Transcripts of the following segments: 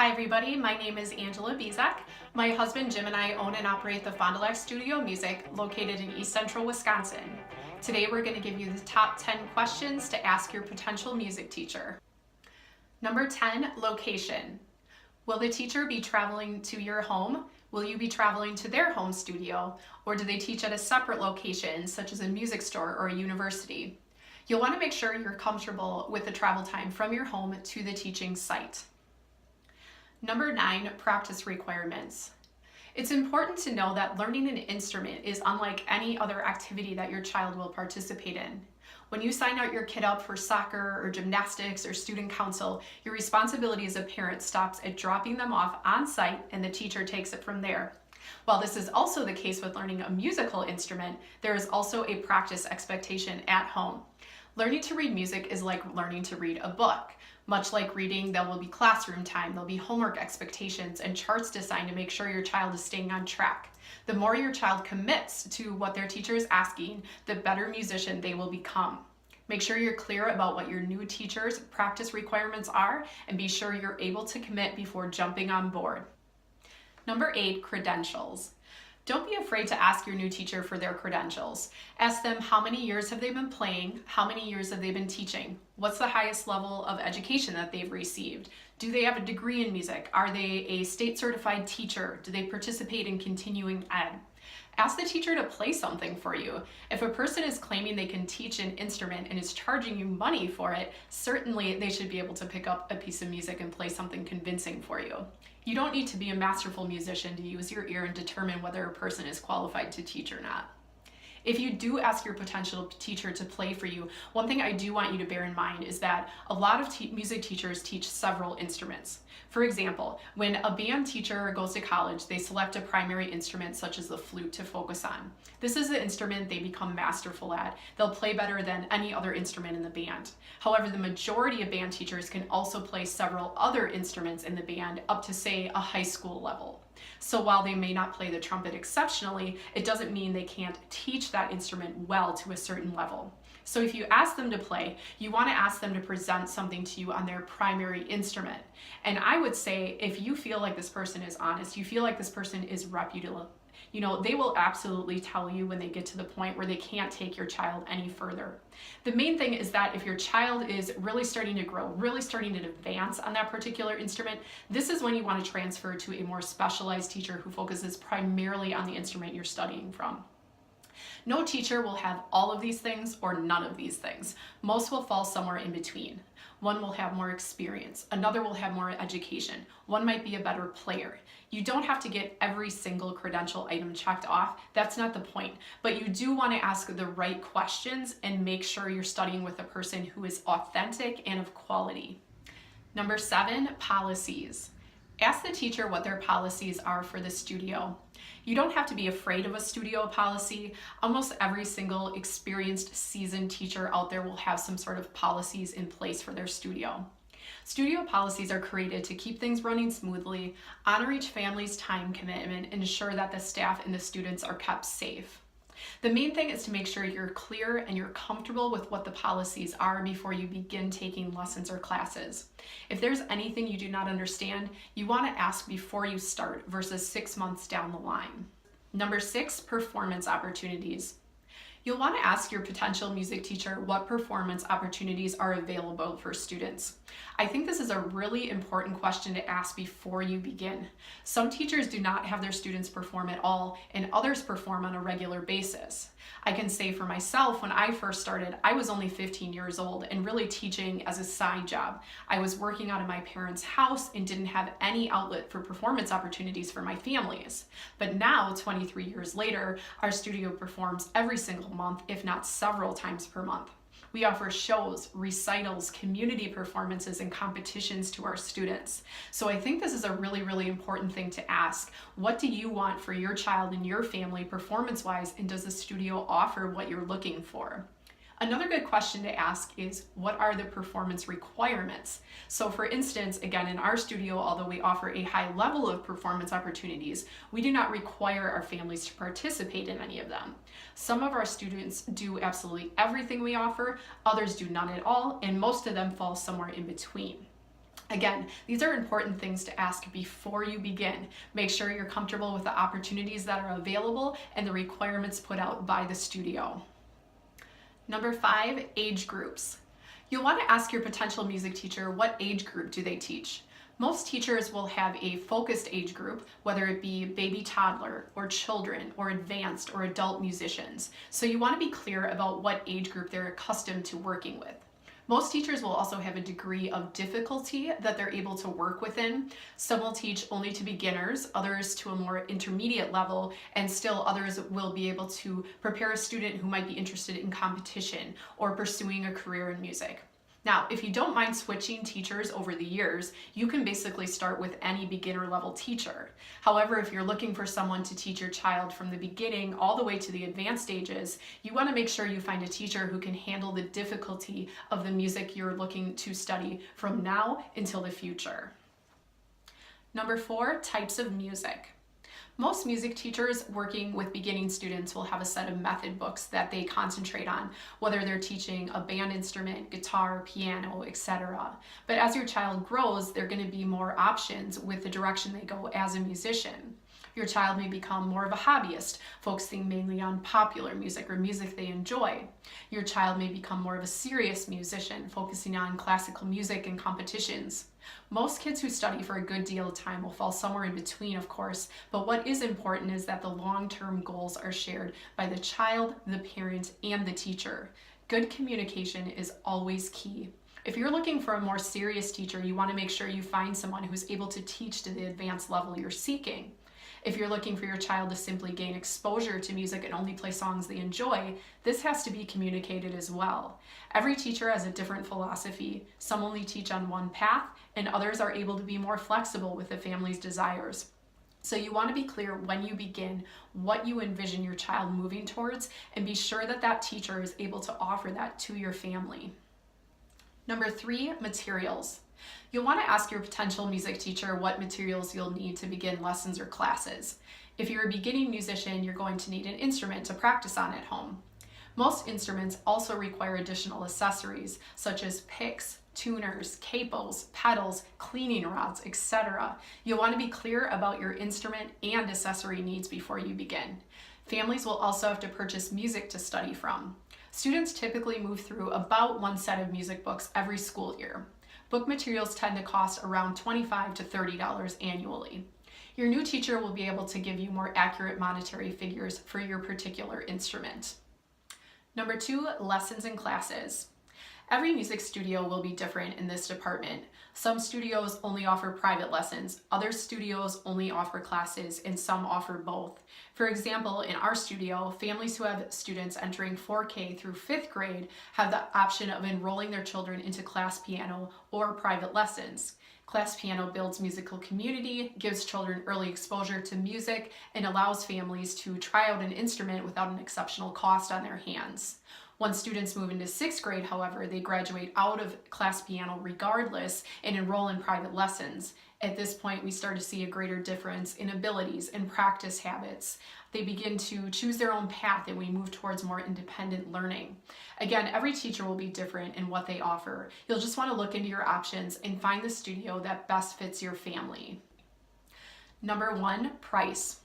Hi everybody, my name is Angela Bezek. My husband Jim and I own and operate the Fond du Lac Studio Music located in East Central Wisconsin. Today we're going to give you the top 10 questions to ask your potential music teacher. Number 10, location. Will the teacher be traveling to your home? Will you be traveling to their home studio? Or do they teach at a separate location, such as a music store or a university? You'll want to make sure you're comfortable with the travel time from your home to the teaching site. Number 9, practice requirements. It's important to know that learning an instrument is unlike any other activity that your child will participate in. When you sign out your kid up for soccer or gymnastics or student council, your responsibility as a parent stops at dropping them off on site and the teacher takes it from there. While this is also the case with learning a musical instrument, there is also a practice expectation at home. Learning to read music is like learning to read a book. Much like reading, there will be classroom time, there'll be homework expectations, and charts designed to make sure your child is staying on track. The more your child commits to what their teacher is asking, the better musician they will become. Make sure you're clear about what your new teacher's practice requirements are, and be sure you're able to commit before jumping on board. Number 8, credentials. Don't be afraid to ask your new teacher for their credentials. Ask them how many years have they been playing, how many years have they been teaching, what's the highest level of education that they've received, do they have a degree in music, are they a state certified teacher, do they participate in continuing ed. Ask the teacher to play something for you. If a person is claiming they can teach an instrument and is charging you money for it, certainly they should be able to pick up a piece of music and play something convincing for you. You don't need to be a masterful musician to use your ear and determine whether a person is qualified to teach or not. If you do ask your potential teacher to play for you, one thing I do want you to bear in mind is that a lot of music teachers teach several instruments. For example, when a band teacher goes to college, they select a primary instrument such as the flute to focus on. This is the instrument they become masterful at. They'll play better than any other instrument in the band. However, the majority of band teachers can also play several other instruments in the band up to, say, a high school level. So while they may not play the trumpet exceptionally, it doesn't mean they can't teach that instrument well to a certain level. So if you ask them to play, you want to ask them to present something to you on their primary instrument. And I would say if you feel like this person is honest, you feel like this person is reputable, they will absolutely tell you when they get to the point where they can't take your child any further. The main thing is that if your child is really starting to grow, really starting to advance on that particular instrument, this is when you want to transfer to a more specialized teacher who focuses primarily on the instrument you're studying from. No teacher will have all of these things or none of these things. Most will fall somewhere in between. One will have more experience, another will have more education, one might be a better player. You don't have to get every single credential item checked off, that's not the point, but you do want to ask the right questions and make sure you're studying with a person who is authentic and of quality. Number 7, policies. Ask the teacher what their policies are for the studio. You don't have to be afraid of a studio policy. Almost every single experienced, seasoned teacher out there will have some sort of policies in place for their studio. Studio policies are created to keep things running smoothly, honor each family's time commitment, and ensure that the staff and the students are kept safe. The main thing is to make sure you're clear and you're comfortable with what the policies are before you begin taking lessons or classes. If there's anything you do not understand, you want to ask before you start versus 6 months down the line. Number 6, performance opportunities. You'll want to ask your potential music teacher what performance opportunities are available for students. I think this is a really important question to ask before you begin. Some teachers do not have their students perform at all, and others perform on a regular basis. I can say for myself, when I first started, I was only 15 years old and really teaching as a side job. I was working out of my parents' house and didn't have any outlet for performance opportunities for my families. But now, 23 years later, our studio performs every single month, if not several times per month. We offer shows, recitals, community performances, and competitions to our students. So I think this is a really, really important thing to ask. What do you want for your child and your family performance-wise, and does the studio offer what you're looking for? Another good question to ask is, what are the performance requirements? So for instance, again, in our studio, although we offer a high level of performance opportunities, we do not require our families to participate in any of them. Some of our students do absolutely everything we offer, others do none at all, and most of them fall somewhere in between. Again, these are important things to ask before you begin. Make sure you're comfortable with the opportunities that are available and the requirements put out by the studio. Number 5, age groups. You'll want to ask your potential music teacher what age group do they teach. Most teachers will have a focused age group, whether it be baby toddler or children or advanced or adult musicians. So you want to be clear about what age group they're accustomed to working with. Most teachers will also have a degree of difficulty that they're able to work within. Some will teach only to beginners, others to a more intermediate level, and still others will be able to prepare a student who might be interested in competition or pursuing a career in music. Now, if you don't mind switching teachers over the years, you can basically start with any beginner level teacher. However, if you're looking for someone to teach your child from the beginning all the way to the advanced stages, you want to make sure you find a teacher who can handle the difficulty of the music you're looking to study from now until the future. Number 4, types of music. Most music teachers working with beginning students will have a set of method books that they concentrate on, whether they're teaching a band instrument, guitar, piano, etc. But as your child grows, there are going to be more options with the direction they go as a musician. Your child may become more of a hobbyist, focusing mainly on popular music or music they enjoy. Your child may become more of a serious musician, focusing on classical music and competitions. Most kids who study for a good deal of time will fall somewhere in between, of course, but what is important is that the long-term goals are shared by the child, the parent, and the teacher. Good communication is always key. If you're looking for a more serious teacher, you want to make sure you find someone who's able to teach to the advanced level you're seeking. If you're looking for your child to simply gain exposure to music and only play songs they enjoy, this has to be communicated as well. Every teacher has a different philosophy. Some only teach on one path, and others are able to be more flexible with the family's desires. So you want to be clear when you begin what you envision your child moving towards, and be sure that that teacher is able to offer that to your family. Number 3, materials. You'll want to ask your potential music teacher what materials you'll need to begin lessons or classes. If you're a beginning musician, you're going to need an instrument to practice on at home. Most instruments also require additional accessories such as picks, tuners, capos, pedals, cleaning rods, etc. You'll want to be clear about your instrument and accessory needs before you begin. Families will also have to purchase music to study from. Students typically move through about one set of music books every school year. Book materials tend to cost around $25 to $30 annually. Your new teacher will be able to give you more accurate monetary figures for your particular instrument. Number 2, lessons and classes. Every music studio will be different in this department. Some studios only offer private lessons, other studios only offer classes, and some offer both. For example, in our studio, families who have students entering 4K through 5th grade have the option of enrolling their children into class piano or private lessons. Class piano builds musical community, gives children early exposure to music, and allows families to try out an instrument without an exceptional cost on their hands. Once students move into 6th grade, however, they graduate out of class piano regardless and enroll in private lessons. At this point, we start to see a greater difference in abilities and practice habits. They begin to choose their own path, and we move towards more independent learning. Again, every teacher will be different in what they offer. You'll just want to look into your options and find the studio that best fits your family. Number 1, price.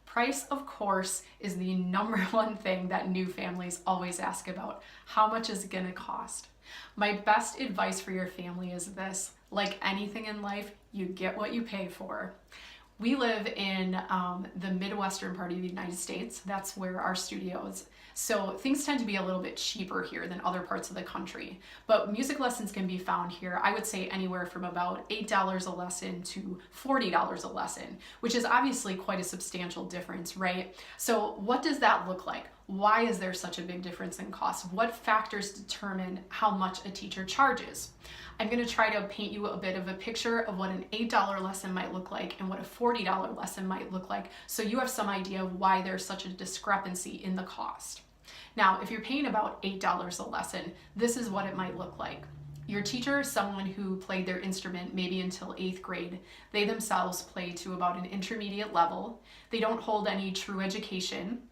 Price, of course, is the number one thing that new families always ask about. How much is it going to cost? My best advice for your family is this: like anything in life, you get what you pay for. We live in the Midwestern part of the United States. That's where our studio is. So things tend to be a little bit cheaper here than other parts of the country. But music lessons can be found here, I would say, anywhere from about $8 a lesson to $40 a lesson, which is obviously quite a substantial difference, right? So what does that look like? Why is there such a big difference in cost? What factors determine how much a teacher charges? I'm going to try to paint you a bit of a picture of what an $8 lesson might look like and what a $40 lesson might look like, so you have some idea of why there's such a discrepancy in the cost. Now, if you're paying about $8 a lesson, this is what it might look like. Your teacher is someone who played their instrument maybe until 8th grade. They themselves play to about an intermediate level. They don't hold any true education.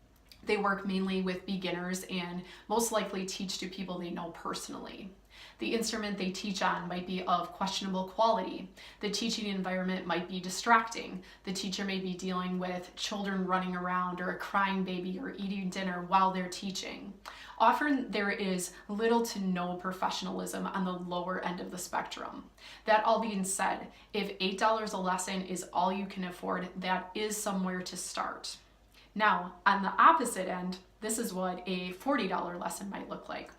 They work mainly with beginners and most likely teach to people they know personally. The instrument they teach on might be of questionable quality. The teaching environment might be distracting. The teacher may be dealing with children running around or a crying baby or eating dinner while they're teaching. Often there is little to no professionalism on the lower end of the spectrum. That all being said, if $8 a lesson is all you can afford, that is somewhere to start. Now, on the opposite end, this is what a $40 lesson might look like.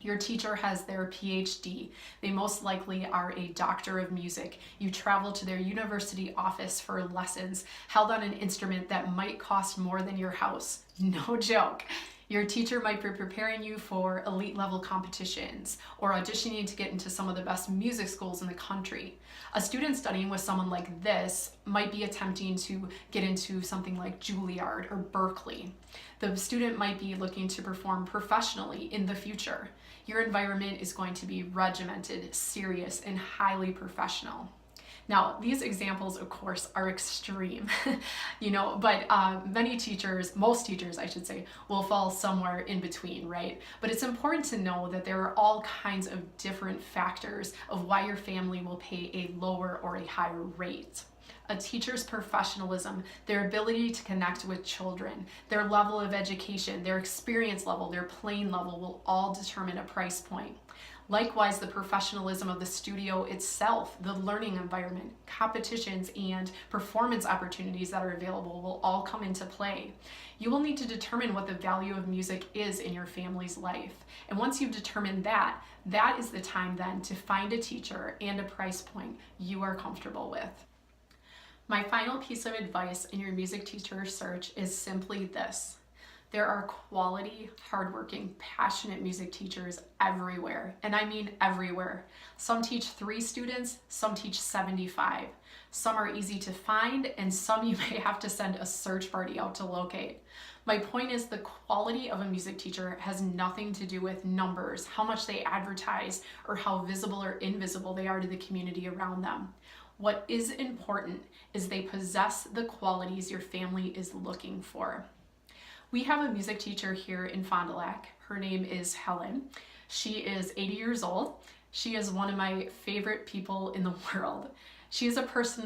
Your teacher has their PhD. They most likely are a doctor of music. You travel to their university office for lessons held on an instrument that might cost more than your house. No joke. Your teacher might be preparing you for elite level competitions or auditioning to get into some of the best music schools in the country. A student studying with someone like this might be attempting to get into something like Juilliard or Berkeley. The student might be looking to perform professionally in the future. Your environment is going to be regimented, serious, and highly professional. Now, these examples, of course, are extreme, but most teachers, I should say, will fall somewhere in between, right? But it's important to know that there are all kinds of different factors of why your family will pay a lower or a higher rate. A teacher's professionalism, their ability to connect with children, their level of education, their experience level, their playing level will all determine a price point. Likewise, the professionalism of the studio itself, the learning environment, competitions, and performance opportunities that are available will all come into play. You will need to determine what the value of music is in your family's life. And once you've determined that, that is the time then to find a teacher and a price point you are comfortable with. My final piece of advice in your music teacher search is simply this. There are quality, hardworking, passionate music teachers everywhere, and I mean everywhere. Some teach 3 students, some teach 75. Some are easy to find, and some you may have to send a search party out to locate. My point is the quality of a music teacher has nothing to do with numbers, how much they advertise, or how visible or invisible they are to the community around them. What is important is they possess the qualities your family is looking for. We have a music teacher here in Fond du Lac. Her name is Helen. She is 80 years old. She is one of my favorite people in the world. She's a person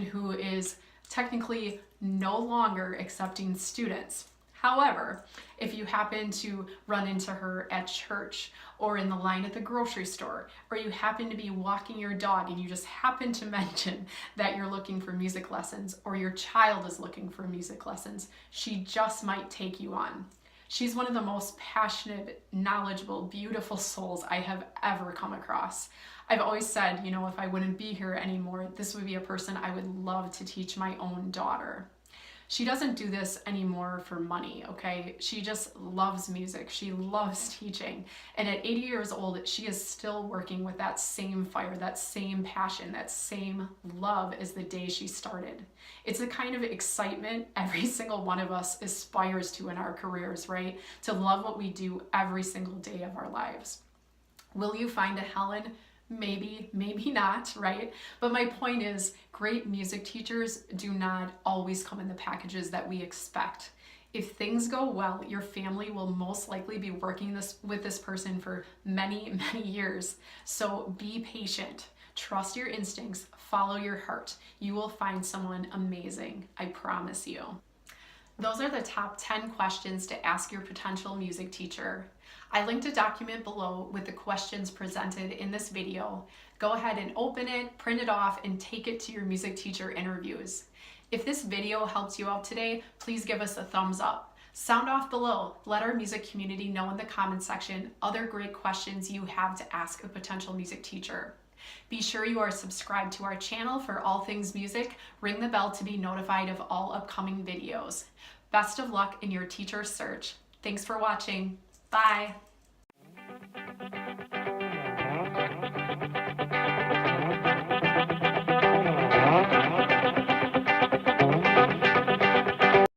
who is technically no longer accepting students. However, if you happen to run into her at church or in the line at the grocery store, or you happen to be walking your dog and you just happen to mention that you're looking for music lessons or your child is looking for music lessons, she just might take you on. She's one of the most passionate, knowledgeable, beautiful souls I have ever come across. I've always said, if I wouldn't be here anymore, this would be a person I would love to teach my own daughter. She doesn't do this anymore for money, okay? She just loves music. She loves teaching. And at 80 years old, she is still working with that same fire, that same passion, that same love as the day she started. It's a kind of excitement every single one of us aspires to in our careers, right? To love what we do every single day of our lives. Will you find a Helen? Maybe, maybe not, right? But my point is, great music teachers do not always come in the packages that we expect. If things go well, your family will most likely be working with this person for many, many years. So be patient, trust your instincts, follow your heart. You will find someone amazing, I promise you. Those are the top 10 questions to ask your potential music teacher. I linked a document below with the questions presented in this video. Go ahead and open it, print it off, and take it to your music teacher interviews. If this video helped you out today, please give us a thumbs up. Sound off below. Let our music community know in the comments section other great questions you have to ask a potential music teacher. Be sure you are subscribed to our channel for all things music. Ring the bell to be notified of all upcoming videos. Best of luck in your teacher search. Thanks for watching. Bye.